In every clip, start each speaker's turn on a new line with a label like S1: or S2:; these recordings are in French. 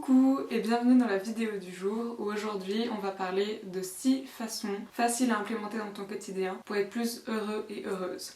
S1: Coucou et bienvenue dans la vidéo du jour où aujourd'hui on va parler de 6 façons faciles à implémenter dans ton quotidien pour être plus heureux et heureuse.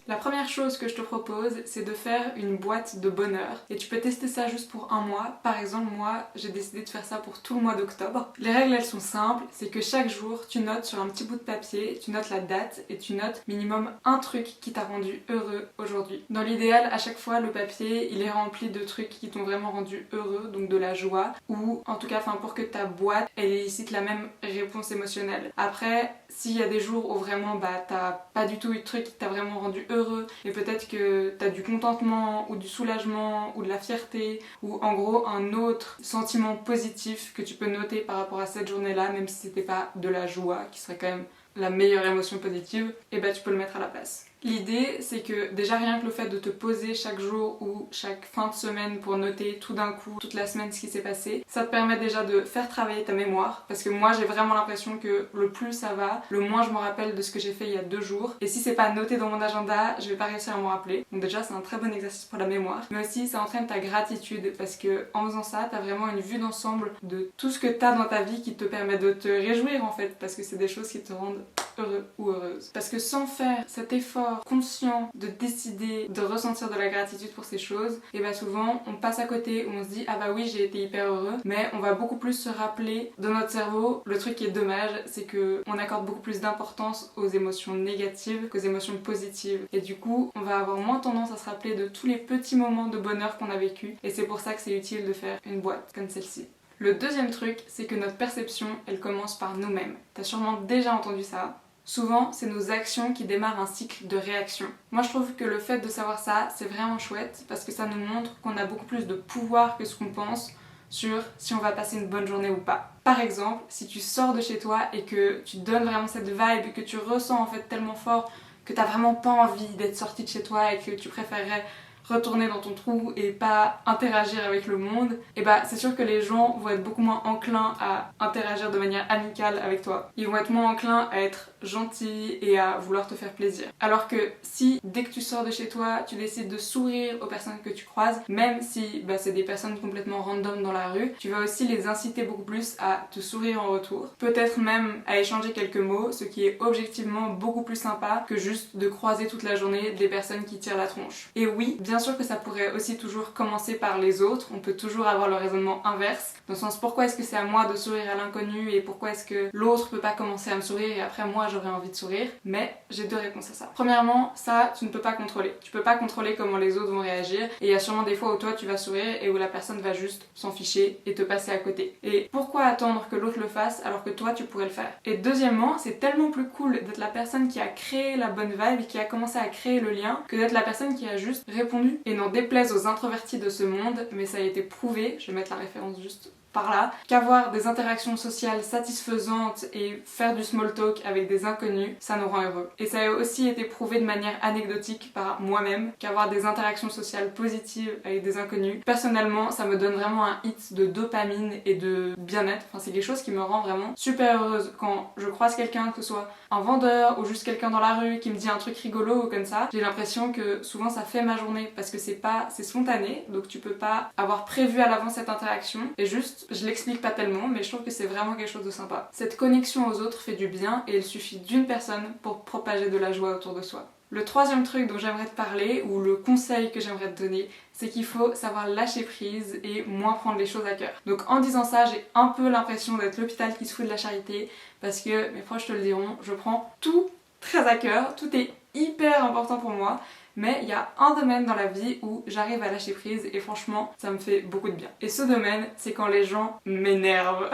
S1: La première chose que je te propose, c'est de faire une boîte de bonheur et tu peux tester ça juste pour un mois. Par exemple, moi, j'ai décidé de faire ça pour tout le mois d'octobre. Les règles, elles sont simples, c'est que chaque jour, tu notes sur un petit bout de papier, tu notes la date et tu notes minimum un truc qui t'a rendu heureux aujourd'hui. Dans l'idéal, à chaque fois, le papier, il est rempli de trucs qui t'ont vraiment rendu heureux, donc de la joie, ou en tout cas, pour que ta boîte, elle élicite la même réponse émotionnelle. Après, s'il y a des jours où vraiment, t'as pas du tout eu de truc qui t'a vraiment rendu heureux, et peut-être que t'as du contentement ou du soulagement ou de la fierté ou en gros un autre sentiment positif que tu peux noter par rapport à cette journée-là, même si c'était pas de la joie qui serait quand même la meilleure émotion positive, et tu peux le mettre à la place. L'idée, c'est que déjà rien que le fait de te poser chaque jour ou chaque fin de semaine pour noter tout d'un coup, toute la semaine, ce qui s'est passé, ça te permet déjà de faire travailler ta mémoire, parce que moi j'ai vraiment l'impression que le plus ça va, le moins je me rappelle de ce que j'ai fait il y a 2 jours, et si c'est pas noté dans mon agenda, je vais pas réussir à m'en rappeler. Donc déjà c'est un très bon exercice pour la mémoire, mais aussi ça entraîne ta gratitude, parce que en faisant ça, t'as vraiment une vue d'ensemble de tout ce que t'as dans ta vie qui te permet de te réjouir en fait, parce que c'est des choses qui te rendent heureux ou heureuse. Parce que sans faire cet effort conscient de décider de ressentir de la gratitude pour ces choses, et souvent on passe à côté où on se dit ah oui j'ai été hyper heureux, mais on va beaucoup plus se rappeler dans notre cerveau. Le truc qui est dommage, c'est que on accorde beaucoup plus d'importance aux émotions négatives qu'aux émotions positives, et du coup on va avoir moins tendance à se rappeler de tous les petits moments de bonheur qu'on a vécu, et c'est pour ça que c'est utile de faire une boîte comme celle-ci. Le deuxième truc, c'est que notre perception, elle commence par nous-mêmes. T'as sûrement déjà entendu ça. Souvent, c'est nos actions qui démarrent un cycle de réaction. Moi, je trouve que le fait de savoir ça, c'est vraiment chouette parce que ça nous montre qu'on a beaucoup plus de pouvoir que ce qu'on pense sur si on va passer une bonne journée ou pas. Par exemple, si tu sors de chez toi et que tu donnes vraiment cette vibe, que tu ressens en fait tellement fort que t'as vraiment pas envie d'être sorti de chez toi et que tu préférerais retourner dans ton trou et pas interagir avec le monde, et c'est sûr que les gens vont être beaucoup moins enclins à interagir de manière amicale avec toi. Ils vont être moins enclins à être gentils et à vouloir te faire plaisir. Alors que si, dès que tu sors de chez toi, tu décides de sourire aux personnes que tu croises, même si c'est des personnes complètement random dans la rue, tu vas aussi les inciter beaucoup plus à te sourire en retour. Peut-être même à échanger quelques mots, ce qui est objectivement beaucoup plus sympa que juste de croiser toute la journée des personnes qui tirent la tronche. Et oui, bien sûr que ça pourrait aussi toujours commencer par les autres, on peut toujours avoir le raisonnement inverse, dans le sens pourquoi est-ce que c'est à moi de sourire à l'inconnu et pourquoi est-ce que l'autre peut pas commencer à me sourire et après moi j'aurais envie de sourire. Mais j'ai 2 réponses à ça. Premièrement, ça tu ne peux pas contrôler. Tu peux pas contrôler comment les autres vont réagir, et il y a sûrement des fois où toi tu vas sourire et où la personne va juste s'en ficher et te passer à côté. Et pourquoi attendre que l'autre le fasse alors que toi tu pourrais le faire? Et deuxièmement, c'est tellement plus cool d'être la personne qui a créé la bonne vibe et qui a commencé à créer le lien que d'être la personne qui a juste répondu. Et n'en déplaise aux introvertis de ce monde, mais ça a été prouvé, je vais mettre la référence juste par là, qu'avoir des interactions sociales satisfaisantes et faire du small talk avec des inconnus, ça nous rend heureux. Et ça a aussi été prouvé de manière anecdotique par moi-même, qu'avoir des interactions sociales positives avec des inconnus, personnellement, ça me donne vraiment un hit de dopamine et de bien-être. C'est quelque chose qui me rend vraiment super heureuse. Quand je croise quelqu'un, que ce soit un vendeur ou juste quelqu'un dans la rue qui me dit un truc rigolo ou comme ça, j'ai l'impression que souvent ça fait ma journée parce que c'est spontané, donc tu peux pas avoir prévu à l'avance cette interaction, et juste je l'explique pas tellement, mais je trouve que c'est vraiment quelque chose de sympa. Cette connexion aux autres fait du bien et il suffit d'une personne pour propager de la joie autour de soi. Le troisième truc dont j'aimerais te parler, ou le conseil que j'aimerais te donner, c'est qu'il faut savoir lâcher prise et moins prendre les choses à cœur. Donc en disant ça, j'ai un peu l'impression d'être l'hôpital qui se fout de la charité, parce que mes proches te le diront, je prends tout très à cœur, tout est hyper important pour moi. Mais il y a un domaine dans la vie où j'arrive à lâcher prise et franchement ça me fait beaucoup de bien. Et ce domaine, c'est quand les gens m'énervent.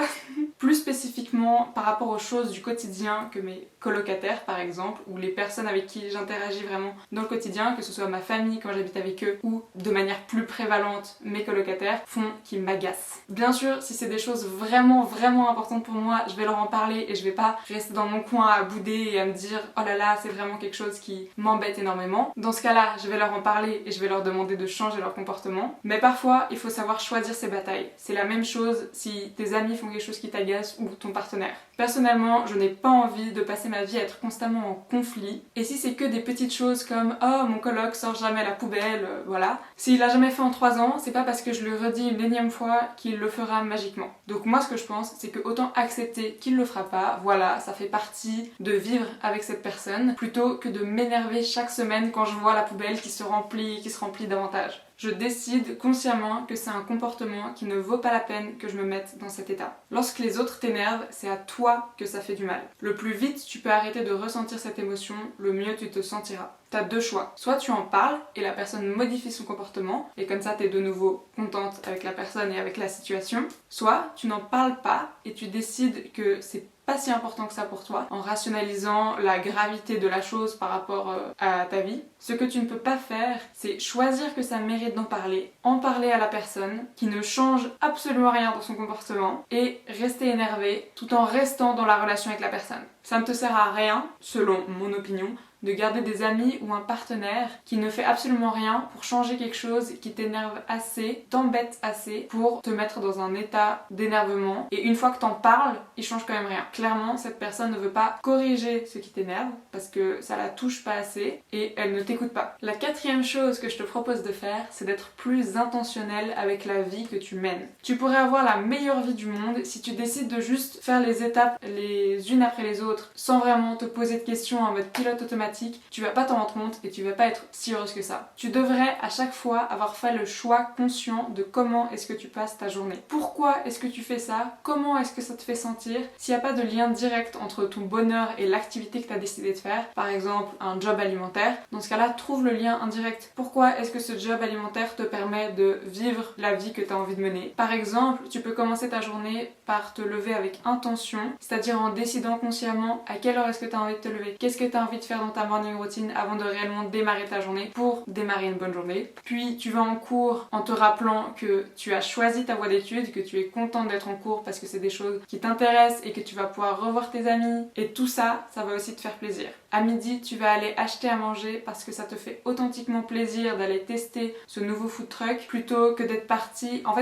S1: Plus spécifiquement par rapport aux choses du quotidien que mes colocataires par exemple, ou les personnes avec qui j'interagis vraiment dans le quotidien, que ce soit ma famille quand j'habite avec eux ou de manière plus prévalente mes colocataires, font qui m'agacent. Bien sûr, si c'est des choses vraiment importantes pour moi, je vais leur en parler et je vais pas rester dans mon coin à bouder et à me dire oh là là c'est vraiment quelque chose qui m'embêtent énormément. Dans ce cas-là, je vais leur en parler et je vais leur demander de changer leur comportement. Mais parfois, il faut savoir choisir ses batailles. C'est la même chose si tes amis font quelque chose qui t'agace ou ton partenaire. Personnellement, je n'ai pas envie de passer ma vie à être constamment en conflit. Et si c'est que des petites choses comme « Oh, mon coloc sort jamais la poubelle, voilà ». S'il l'a jamais fait en 3 ans, c'est pas parce que je lui redis une énième fois qu'il le fera magiquement. Donc moi, ce que je pense, c'est que autant accepter qu'il le fera pas, voilà, ça fait partie de vivre avec cette personne, plutôt que de m'énerver chaque semaine quand je vois la poubelle qui se remplit davantage. Je décide consciemment que c'est un comportement qui ne vaut pas la peine que je me mette dans cet état. Lorsque les autres t'énervent, c'est à toi que ça fait du mal. Le plus vite tu peux arrêter de ressentir cette émotion, le mieux tu te sentiras. T'as 2 choix. Soit tu en parles et la personne modifie son comportement, et comme ça t'es de nouveau contente avec la personne et avec la situation. Soit tu n'en parles pas et tu décides que c'est pas si important que ça pour toi, en rationalisant la gravité de la chose par rapport à ta vie. Ce que tu ne peux pas faire, c'est choisir que ça mérite d'en parler, en parler à la personne qui ne change absolument rien dans son comportement et rester énervé tout en restant dans la relation avec la personne. Ça ne te sert à rien, selon mon opinion, de garder des amis ou un partenaire qui ne fait absolument rien pour changer quelque chose qui t'énerve assez, t'embête assez pour te mettre dans un état d'énervement, et une fois que t'en parles, il change quand même rien. Clairement, cette personne ne veut pas corriger ce qui t'énerve parce que ça la touche pas assez et elle ne t'écoute pas. La 4e chose que je te propose de faire, c'est d'être plus intentionnel avec la vie que tu mènes. Tu pourrais avoir la meilleure vie du monde si tu décides de juste faire les étapes les unes après les autres sans vraiment te poser de questions en mode pilote automatique. Tu vas pas t'en rendre compte et tu vas pas être si heureuse que ça. Tu devrais à chaque fois avoir fait le choix conscient de comment est-ce que tu passes ta journée. Pourquoi est-ce que tu fais ça? Comment est-ce que ça te fait sentir? S'il n'y a pas de lien direct entre ton bonheur et l'activité que tu as décidé de faire, par exemple un job alimentaire, dans ce cas-là, trouve le lien indirect. Pourquoi est-ce que ce job alimentaire te permet de vivre la vie que tu as envie de mener? Par exemple, tu peux commencer ta journée par te lever avec intention, c'est-à-dire en décidant consciemment à quelle heure est-ce que tu as envie de te lever, qu'est-ce que tu as envie de faire dans ta morning routine avant de réellement démarrer ta journée pour démarrer une bonne journée. Puis tu vas en cours en te rappelant que tu as choisi ta voie d'études, que tu es contente d'être en cours parce que c'est des choses qui t'intéressent et que tu vas pouvoir revoir tes amis. Et tout ça, ça va aussi te faire plaisir. À midi, tu vas aller acheter à manger parce que ça te fait authentiquement plaisir d'aller tester ce nouveau food truck plutôt que d'être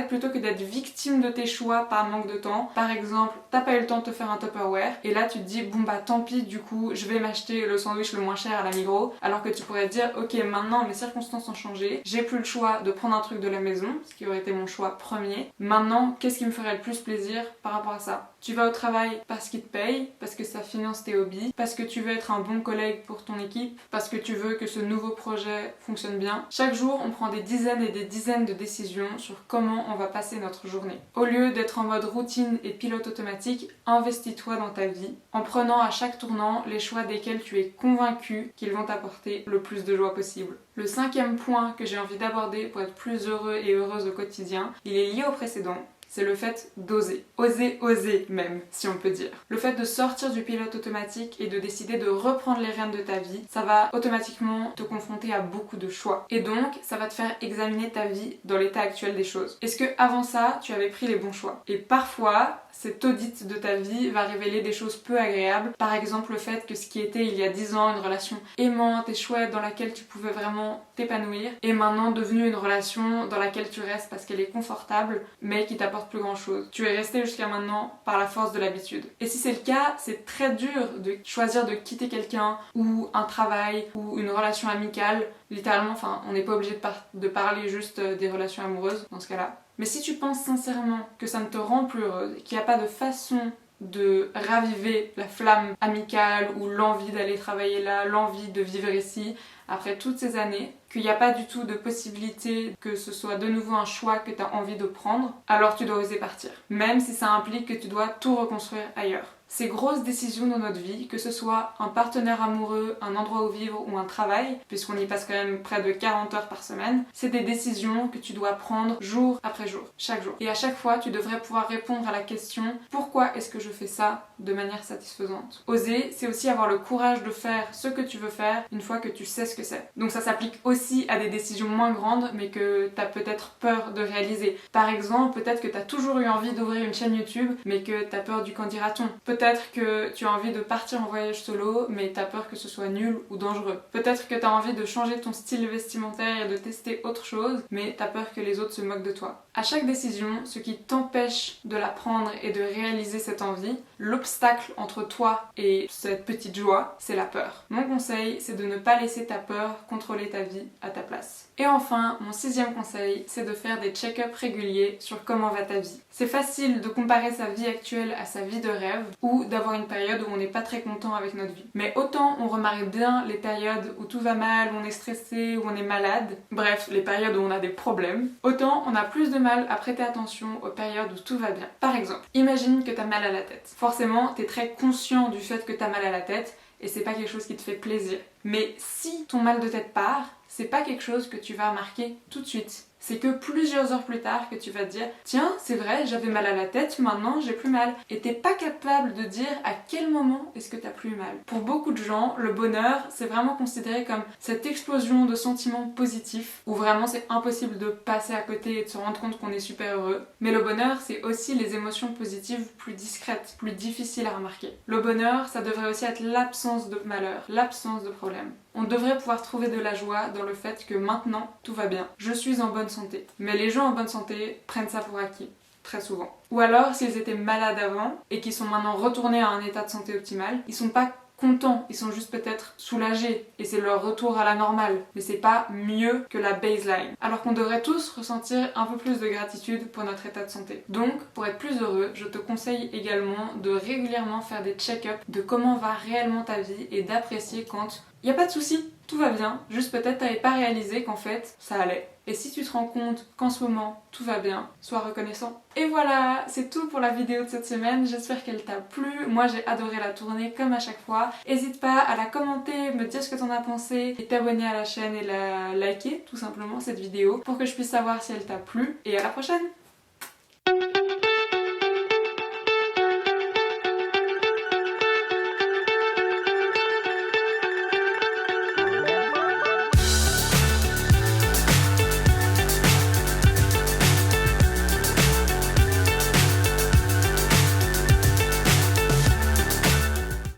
S1: plutôt que d'être victime de tes choix par manque de temps. Par exemple, t'as pas eu le temps de te faire un Tupperware et là tu te dis bon bah tant pis, du coup je vais m'acheter le sandwich le moins cher à la Migros, alors que tu pourrais te dire ok, maintenant mes circonstances ont changé, j'ai plus le choix de prendre un truc de la maison, ce qui aurait été mon choix premier. Maintenant, qu'est-ce qui me ferait le plus plaisir par rapport à ça? Tu vas au travail parce qu'il te paye, parce que ça finance tes hobbies, parce que tu veux être un bon collègue pour ton équipe, parce que tu veux que ce nouveau projet fonctionne bien. Chaque jour, on prend des dizaines et des dizaines de décisions sur comment on va passer notre journée. Au lieu d'être en mode routine et pilote automatique, investis-toi dans ta vie en prenant à chaque tournant les choix desquels tu es convaincu qu'ils vont t'apporter le plus de joie possible. Le 5e point que j'ai envie d'aborder pour être plus heureux et heureuse au quotidien, il est lié au précédent. C'est le fait d'oser. Oser même, si on peut dire. Le fait de sortir du pilote automatique et de décider de reprendre les rênes de ta vie, ça va automatiquement te confronter à beaucoup de choix. Et donc, ça va te faire examiner ta vie dans l'état actuel des choses. Est-ce que avant ça, tu avais pris les bons choix? Et parfois, cet audit de ta vie va révéler des choses peu agréables. Par exemple, le fait que ce qui était il y a 10 ans une relation aimante et chouette dans laquelle tu pouvais vraiment t'épanouir est maintenant devenue une relation dans laquelle tu restes parce qu'elle est confortable mais qui t'apporte plus grand chose. Tu es resté jusqu'à maintenant par la force de l'habitude. Et si c'est le cas, c'est très dur de choisir de quitter quelqu'un ou un travail ou une relation amicale. Littéralement, on n'est pas obligé de parler juste des relations amoureuses dans ce cas-là. Mais si tu penses sincèrement que ça ne te rend plus heureuse, qu'il n'y a pas de façon de raviver la flamme amicale ou l'envie d'aller travailler là, l'envie de vivre ici, après toutes ces années, qu'il n'y a pas du tout de possibilité que ce soit de nouveau un choix que tu as envie de prendre, alors tu dois oser partir. Même si ça implique que tu dois tout reconstruire ailleurs. Ces grosses décisions dans notre vie, que ce soit un partenaire amoureux, un endroit où vivre ou un travail, puisqu'on y passe quand même près de 40 heures par semaine, c'est des décisions que tu dois prendre jour après jour, chaque jour. Et à chaque fois, tu devrais pouvoir répondre à la question « Pourquoi est-ce que je fais ça ?» de manière satisfaisante. Oser, c'est aussi avoir le courage de faire ce que tu veux faire une fois que tu sais ce que c'est. Donc ça s'applique aussi à des décisions moins grandes, mais que tu as peut-être peur de réaliser. Par exemple, peut-être que tu as toujours eu envie d'ouvrir une chaîne YouTube, mais que tu as peur du qu'en dira-t-on. Peut-être que tu as envie de partir en voyage solo, mais t'as peur que ce soit nul ou dangereux. Peut-être que t'as envie de changer ton style vestimentaire et de tester autre chose, mais t'as peur que les autres se moquent de toi. À chaque décision, ce qui t'empêche de la prendre et de réaliser cette envie, l'obstacle entre toi et cette petite joie, c'est la peur. Mon conseil, c'est de ne pas laisser ta peur contrôler ta vie à ta place. Et enfin, mon 6e conseil, c'est de faire des check-ups réguliers sur comment va ta vie. C'est facile de comparer sa vie actuelle à sa vie de rêve ou d'avoir une période où on n'est pas très content avec notre vie. Mais autant on remarque bien les périodes où tout va mal, où on est stressé, où on est malade, bref, les périodes où on a des problèmes, autant on a plus de mal à prêter attention aux périodes où tout va bien. Par exemple, imagine que t'as mal à la tête. Forcément, t'es très conscient du fait que t'as mal à la tête et c'est pas quelque chose qui te fait plaisir. Mais si ton mal de tête part, c'est pas quelque chose que tu vas remarquer tout de suite. C'est que plusieurs heures plus tard que tu vas te dire « Tiens, c'est vrai, j'avais mal à la tête, maintenant j'ai plus mal. » Et t'es pas capable de dire à quel moment est-ce que t'as plus mal. Pour beaucoup de gens, le bonheur, c'est vraiment considéré comme cette explosion de sentiments positifs où vraiment c'est impossible de passer à côté et de se rendre compte qu'on est super heureux. Mais le bonheur, c'est aussi les émotions positives plus discrètes, plus difficiles à remarquer. Le bonheur, ça devrait aussi être l'absence de malheur, l'absence de problème. On devrait pouvoir trouver de la joie dans le fait que maintenant, tout va bien. Je suis en bonne santé. Mais les gens en bonne santé prennent ça pour acquis, très souvent. Ou alors, s'ils étaient malades avant et qu'ils sont maintenant retournés à un état de santé optimal, ils sont pas contents, ils sont juste peut-être soulagés et c'est leur retour à la normale. Mais c'est pas mieux que la baseline. Alors qu'on devrait tous ressentir un peu plus de gratitude pour notre état de santé. Donc, pour être plus heureux, je te conseille également de régulièrement faire des check-ups de comment va réellement ta vie et d'apprécier quand y a pas de souci, tout va bien, juste peut-être t'avais pas réalisé qu'en fait ça allait. Et si tu te rends compte qu'en ce moment tout va bien, sois reconnaissant. Et voilà, c'est tout pour la vidéo de cette semaine, j'espère qu'elle t'a plu. Moi j'ai adoré la tourner comme à chaque fois. N'hésite pas à la commenter, me dire ce que t'en as pensé et t'abonner à la chaîne et la liker tout simplement cette vidéo pour que je puisse savoir si elle t'a plu. Et à la prochaine!